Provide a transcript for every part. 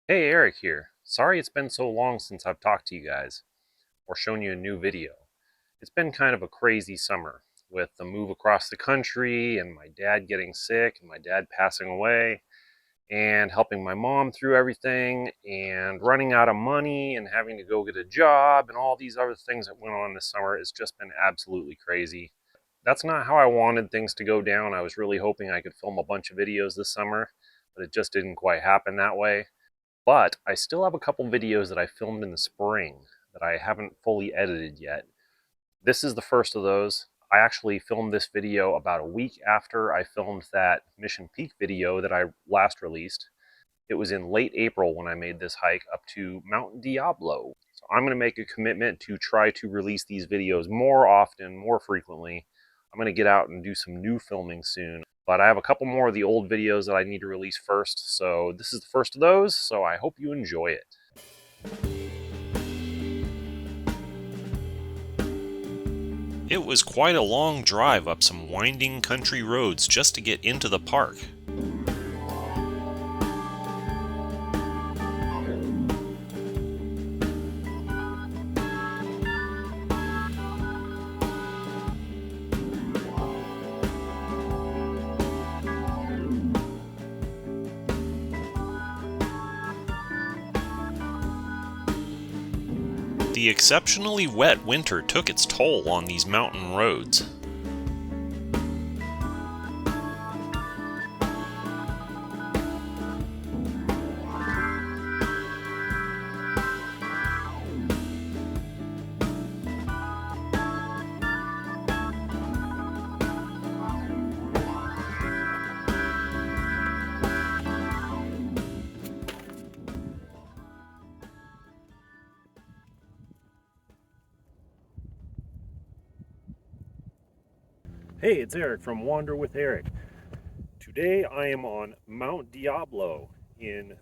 Hey, Eric here. Sorry it's been so long since I've talked to you guys or shown you a new video. It's been kind of a crazy summer with the move across the country and my dad getting sick and my dad passing away and helping my mom through everything and running out of money and having to go get a job and all these other things that went on this summer. It's just been absolutely crazy. That's not how I wanted things to go down. I was really hoping I could film a bunch of videos this summer, but it just didn't quite happen that way. But I still have a couple videos that I filmed in the spring that I haven't fully edited yet. This is the first of those. I actually filmed this video about a week after I filmed that Mission Peak video that I last released. It was in late April when I made this hike up to Mount Diablo. So I'm going to make a commitment to try to release these videos more often, more frequently. I'm going to get out and do some new filming soon. But I have a couple more of the old videos that I need to release first. So this is the first of those, so I hope you enjoy it. It was quite a long drive up some winding country roads just to get into the park. The exceptionally wet winter took its toll on these mountain roads. Hey, it's Eric from Wander with Eric. Today I am on Mount Diablo in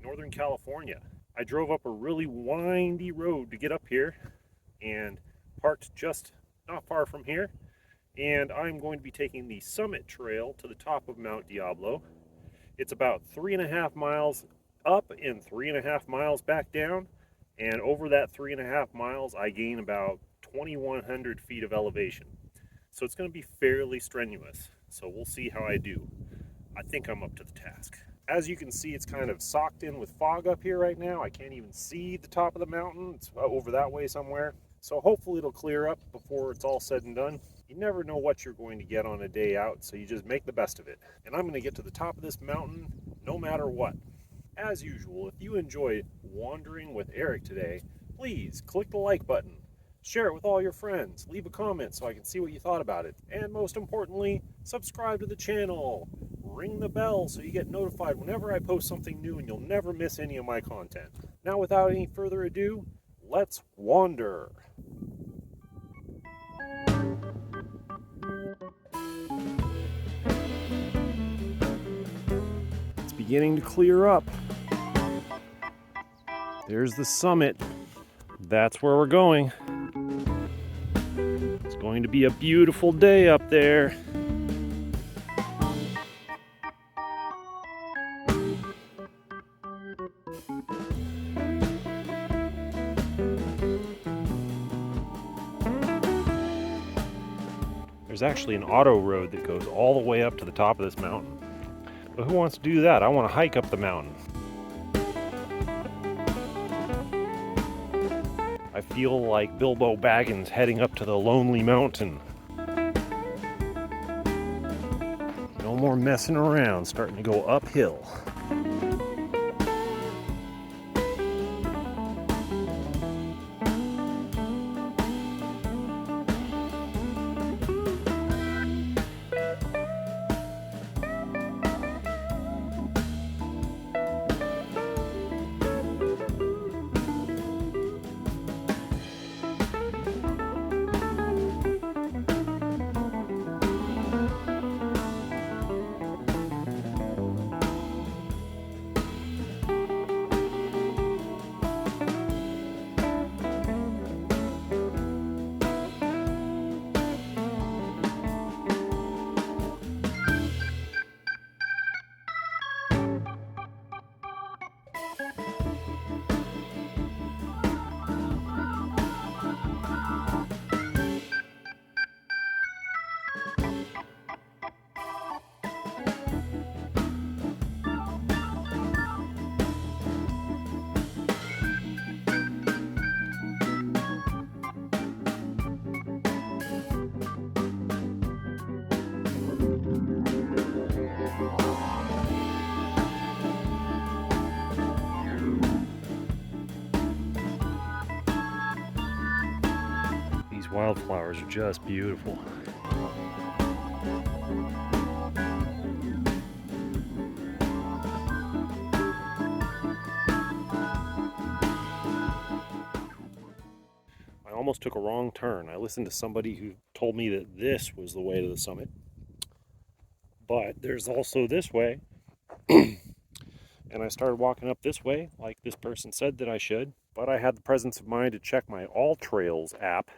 Northern California. I drove up a really windy road to get up here and parked just not far from here. And I'm going to be taking the summit trail to the top of Mount Diablo. It's about 3.5 miles up and 3.5 miles back down. And over that 3.5 miles, I gain about 2,100 feet of elevation. So it's going to be fairly strenuous. So we'll see how I do. I think I'm up to the task. As you can see, it's kind of socked in with fog up here right now. I can't even see the top of the mountain. It's over that way somewhere. So hopefully it'll clear up before it's all said and done. You never know what you're going to get on a day out, so you just make the best of it. And I'm going to get to the top of this mountain no matter what. As usual, if you enjoyed wandering with Eric today, please click the like button. Share it with all your friends. Leave a comment so I can see what you thought about it. And most importantly, subscribe to the channel. Ring the bell so you get notified whenever I post something new and you'll never miss any of my content. Now, without any further ado, let's wander. It's beginning to clear up. There's the summit. That's where we're going. It's going to be a beautiful day up there. There's actually an auto road that goes all the way up to the top of this mountain. But who wants to do that? I want to hike up the mountain. I feel like Bilbo Baggins heading up to the Lonely Mountain. No more messing around, starting to go uphill. These wildflowers are just beautiful. I almost took a wrong turn. I listened to somebody who told me that this was the way to the summit. But there's also this way. And I started walking up this way, like this person said that I should. But I had the presence of mind to check my All Trails app,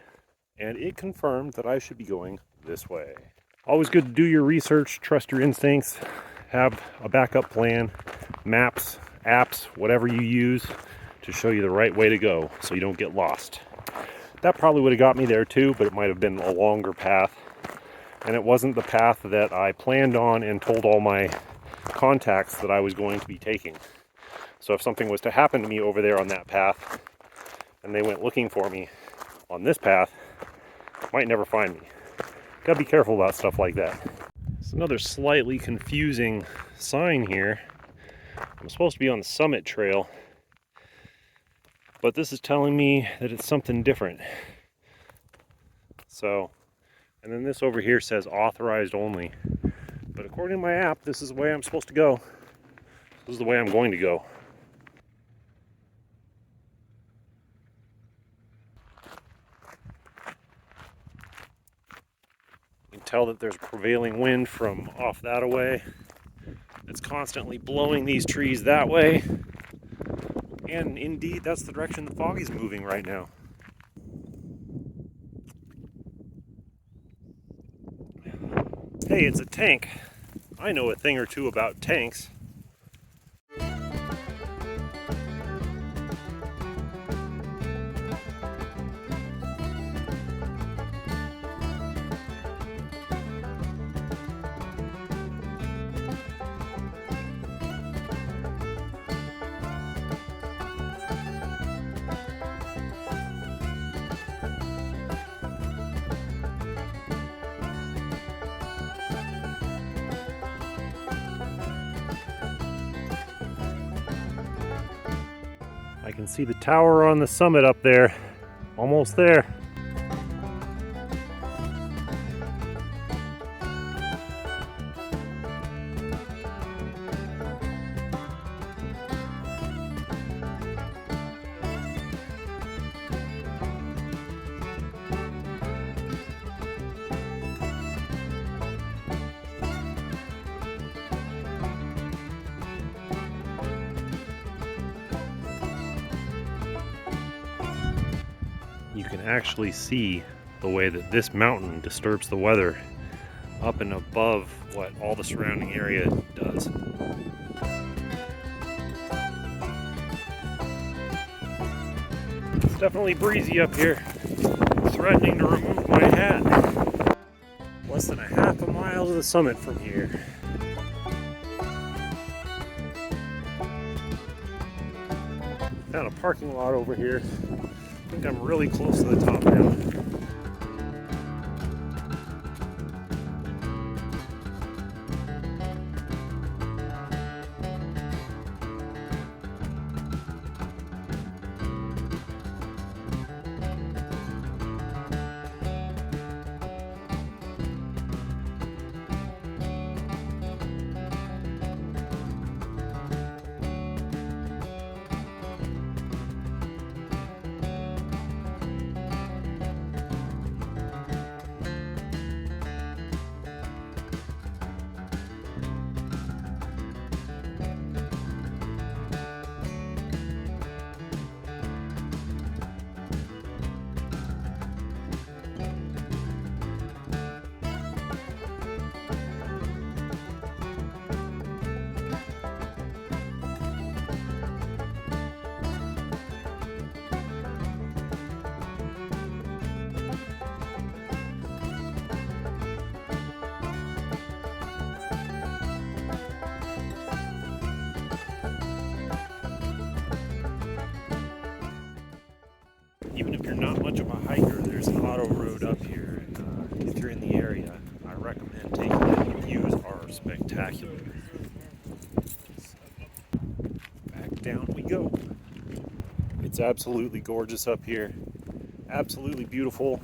and it confirmed that I should be going this way. Always good to do your research, trust your instincts, have a backup plan, maps, apps, whatever you use to show you the right way to go so you don't get lost. That probably would have got me there too, but it might have been a longer path. And it wasn't the path that I planned on and told all my contacts that I was going to be taking. So if something was to happen to me over there on that path and they went looking for me on this path, might never find me. Gotta be careful about stuff like that. It's another slightly confusing sign here. I'm supposed to be on the summit trail, but this is telling me that it's something different. So, and then this over here says authorized only. But according to my app, this is the way I'm supposed to go. This is the way I'm going to go. You can tell that there's a prevailing wind from off that away. It's constantly blowing these trees that way. And indeed, that's the direction the fog is moving right now. Hey, it's a tank. I know a thing or two about tanks. I can see the tower on the summit up there. Almost there. You can actually see the way that this mountain disturbs the weather up and above what all the surrounding area does. It's definitely breezy up here, threatening to remove my hat. Less than a half a mile to the summit from here. Found a parking lot over here. I think I'm really close to the top now. Even if you're not much of a hiker, there's an auto road up here. And, if you're in the area, I recommend taking it. The views are spectacular. Back down we go. It's absolutely gorgeous up here. Absolutely beautiful.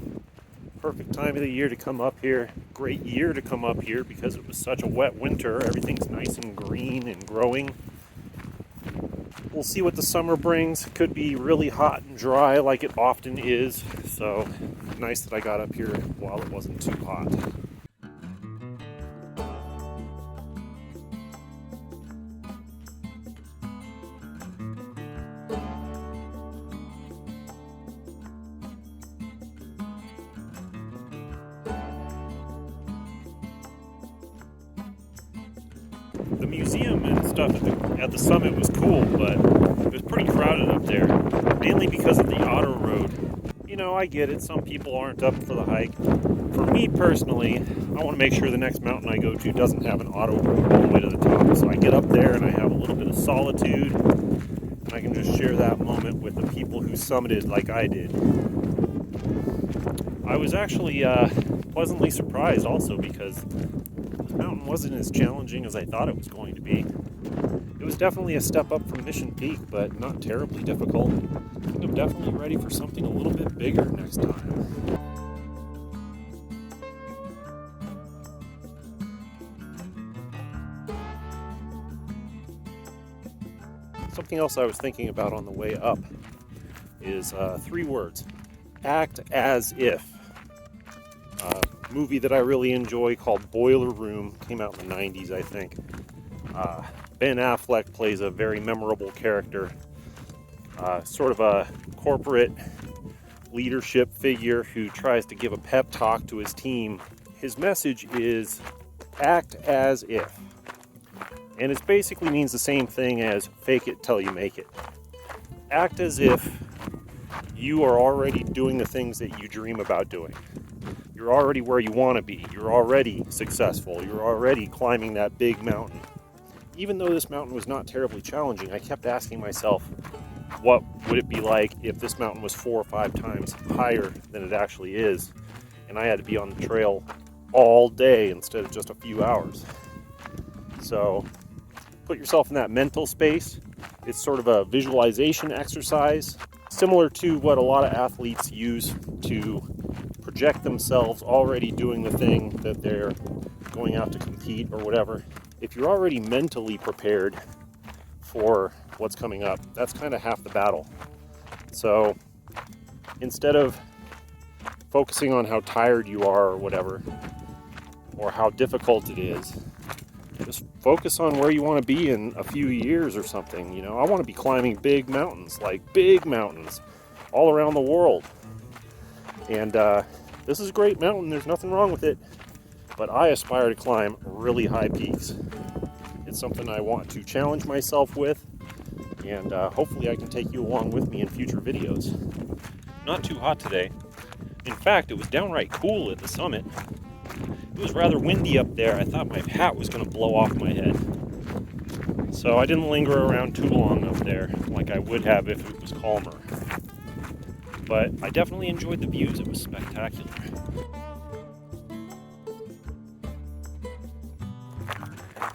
Perfect time of the year to come up here. Great year to come up here because it was such a wet winter. Everything's nice and green and growing. We'll see what the summer brings. It could be really hot and dry like it often is. So nice that I got up here while it wasn't too hot. The museum and stuff at the summit was cool, but it was pretty crowded up there, mainly because of the auto road. You know, I get it, some people aren't up for the hike. For me personally, I want to make sure the next mountain I go to doesn't have an auto road all the way to the top. So I get up there and I have a little bit of solitude, and I can just share that moment with the people who summited like I did. I was actually pleasantly surprised also because the mountain wasn't as challenging as I thought it was going to be. It was definitely a step up from Mission Peak, but not terribly difficult. I think I'm definitely ready for something a little bit bigger next time. Something else I was thinking about on the way up is 3 words. Act as if. Movie that I really enjoy called Boiler Room, came out in the 90s, I think. Ben Affleck plays a very memorable character, sort of a corporate leadership figure who tries to give a pep talk to his team. His message is act as if, and it basically means the same thing as fake it till you make it. Act as if you are already doing the things that you dream about doing. You're already where you want to be. You're already successful. You're already climbing that big mountain. Even though this mountain was not terribly challenging, I kept asking myself, what would it be like if this mountain was 4 or 5 times higher than it actually is, and I had to be on the trail all day instead of just a few hours. So put yourself in that mental space. It's sort of a visualization exercise, similar to what a lot of athletes use to project themselves already doing the thing that they're going out to compete or whatever. If you're already mentally prepared for what's coming up, that's kind of half the battle. So instead of focusing on how tired you are or whatever, or how difficult it is, just focus on where you want to be in a few years or something. You know, I want to be climbing big mountains, like big mountains all around the world. And this is a great mountain, there's nothing wrong with it, but I aspire to climb really high peaks. It's something I want to challenge myself with, and hopefully I can take you along with me in future videos. Not too hot today. In fact, it was downright cool at the summit. It was rather windy up there. I thought my hat was going to blow off my head. So I didn't linger around too long up there like I would have if it was calmer. But I definitely enjoyed the views. It was spectacular.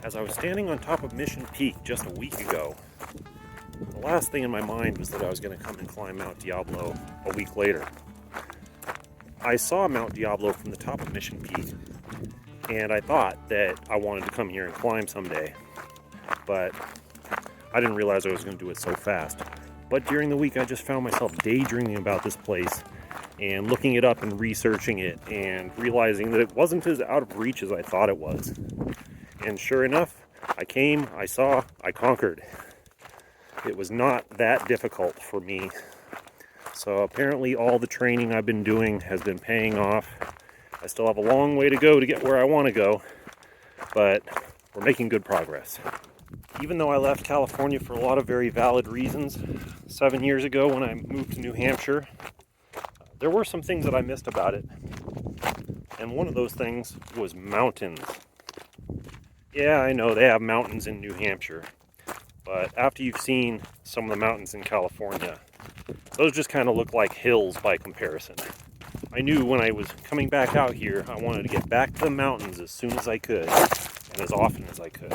As I was standing on top of Mission Peak just a week ago, the last thing in my mind was that I was going to come and climb Mount Diablo a week later. I saw Mount Diablo from the top of Mission Peak, and I thought that I wanted to come here and climb someday, but I didn't realize I was going to do it so fast. But during the week, I just found myself daydreaming about this place and looking it up and researching it and realizing that it wasn't as out of reach as I thought it was. And sure enough, I came, I saw, I conquered. It was not that difficult for me. So apparently all the training I've been doing has been paying off. I still have a long way to go to get where I want to go, but we're making good progress. Even though I left California for a lot of very valid reasons, 7 years ago when I moved to New Hampshire, there were some things that I missed about it. And one of those things was mountains. Yeah, I know they have mountains in New Hampshire, but after you've seen some of the mountains in California, those just kind of look like hills by comparison. I knew when I was coming back out here, I wanted to get back to the mountains as soon as I could, and as often as I could.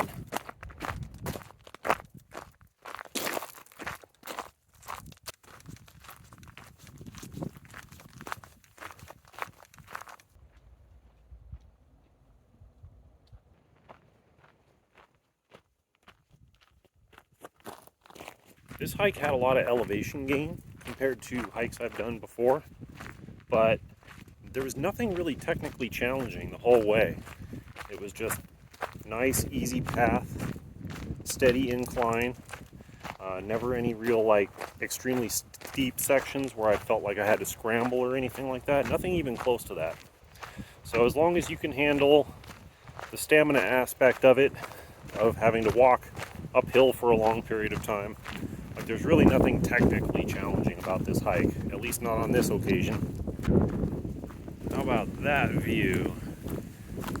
This hike had a lot of elevation gain compared to hikes I've done before, but there was nothing really technically challenging the whole way. It was just nice, easy path, steady incline, never any real like extremely steep sections where I felt like I had to scramble or anything like that. Nothing even close to that. So as long as you can handle the stamina aspect of it, of having to walk uphill for a long period of time, like there's really nothing technically challenging about this hike, at least not on this occasion. How about that view?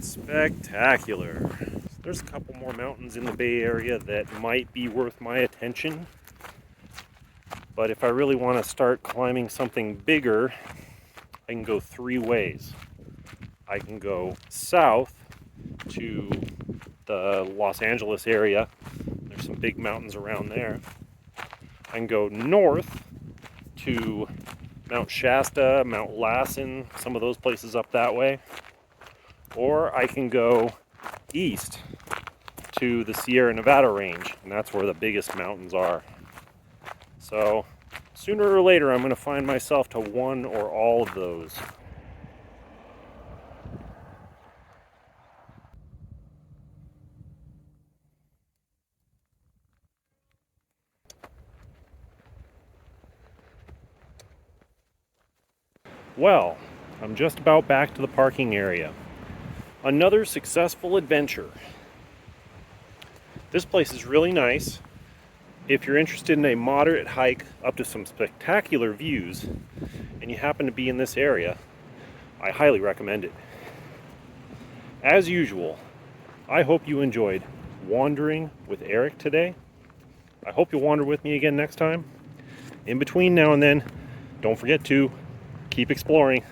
Spectacular. There's a couple more mountains in the Bay Area that might be worth my attention, but if I really want to start climbing something bigger, I can go three ways. I can go south to the Los Angeles area. There's some big mountains around there. I can go north to Mount Shasta, Mount Lassen, some of those places up that way. Or I can go east to the Sierra Nevada range, and that's where the biggest mountains are. So sooner or later I'm going to find myself to one or all of those. Well, I'm just about back to the parking area. Another successful adventure. This place is really nice. If you're interested in a moderate hike up to some spectacular views, and you happen to be in this area, I highly recommend it. As usual, I hope you enjoyed wandering with Eric today. I hope you'll wander with me again next time. In between now and then, don't forget to keep exploring.